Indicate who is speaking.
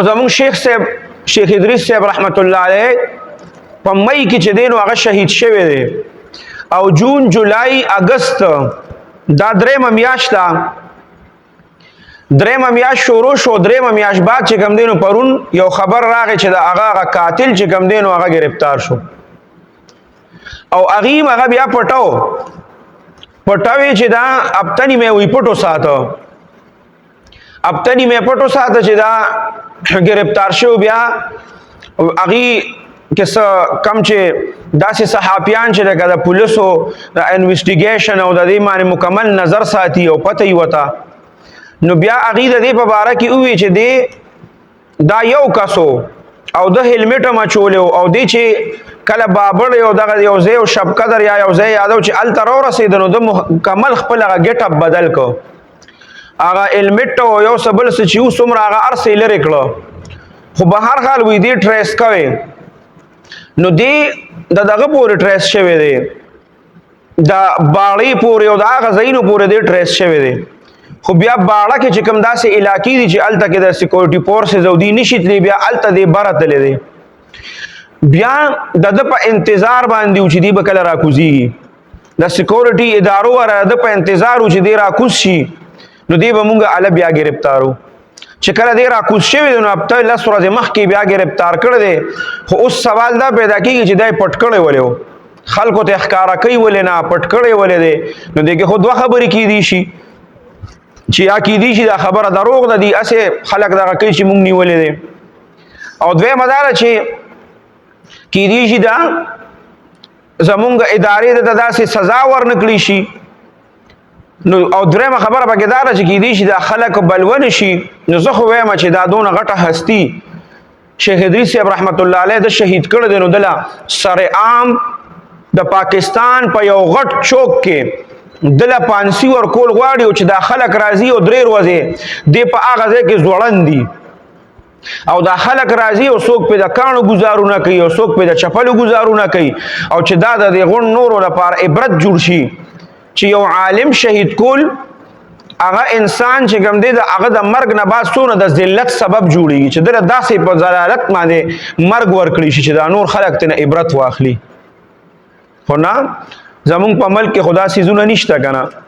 Speaker 1: زمون شیخ ادریس صاحب رحمت الله علیه په مئی کې چې دی نو هغه شهید شوی دی او جون جولای اگست دا درېمه میاشت ده. درېمه میاشت شروع شو، درېمه میاشت بعد چې کوم دی نو پرون یو خبر راغی چې د هغه قاتل چې کوم دی نو هغه گرفتار شو او هغه بیا پټاوی چې دا اپتنی مې وی پټو ساته چې دا گرفتار شو. بیا هغه کس کم چې داسې صحافیان چې د پولیسو د انویسټیګیشن او د دې باندې مکمل نظر ساتي او پته یې وتا نو بیا هغه د دې په باره کې وی چې دی دا یو کسو او د هلمټ مچول او دی چې کله بابړ یو دغه یو ځای او شب قدر یا یو ځای یادو چې ال تر ورسېدنو د مکمل خپل هغه ګټ اپ بدل کو هغه هلمټ او یو سبل چې یو څومره هغه ارسې لري کړو خو به هر حال وی دی ټریس کوي نو دی دغه پورې ټریس شوی دی دا باړې پورې او دا غزینو پورې دی ټریس شوی دی. خو بیا باړه کې چې کوم داسې علاقې دي چې الته کې د سکیورټي فورسز او دی نشیتلی بیا الته دی برتلې دی بیا د په انتظار باندې چې دی به کله راکوزیږي د سکیورټي ادارو ور د په انتظار چې دی راکوز شي نو دی به مونږه ال بیا گرفتارو چې کله دی راکوز شوی نو هفته لس ورځې مخکې بیا گرفتار کړی دی. خو اوس سوال دا پیدا کېږي چې دی پټ کړی ولې خلکو ته ښکاره کوي ولې نه پټ کړی ولې دی نو دی کې خو دوه خبرې کېدی شي چې یا کېدی شي دا خبره دروغ ده دی اسې خلک دغه کوي چې مونږ نیولې دی او دویمه دا ده چې کېدی شي دا زمونږ ادارې ته داسې سزا ورنکړي شي نو او درېمه خبره پکې دا ده چې کېدی شي دا خلک بلون شي نو زه خو وایم چې دا دونه غټه هستي شیخ ادریس صاحب رحمت الله علیه د شهید کړی دی نو دله سر عام د پاکستان په یو غټ چوک کې دله پانسی ورکول غواړي او چې دا خلک راځي او درې ورځې دی په هغه ځای کې ځوړند دي او دا خلک راځي او څوک په د کاڼو ګزارونه کوي او څوک په د چپلو ګزارونه کوي او چې دا د دې غون نورو لپاره عبرت جوړ شي چې یو عالم شهید کول هغه انسان چې کوم دی د هغه د مرګ نه بعد څونه د ذلت سبب جوړیږي چې دله داسې په ضلالت باندې مرګ ورکړي شي چې دا نور خلک ترنه عبرت واخلي. خو نه زمونږ په ملک کې خدا سیزونه نشته که نه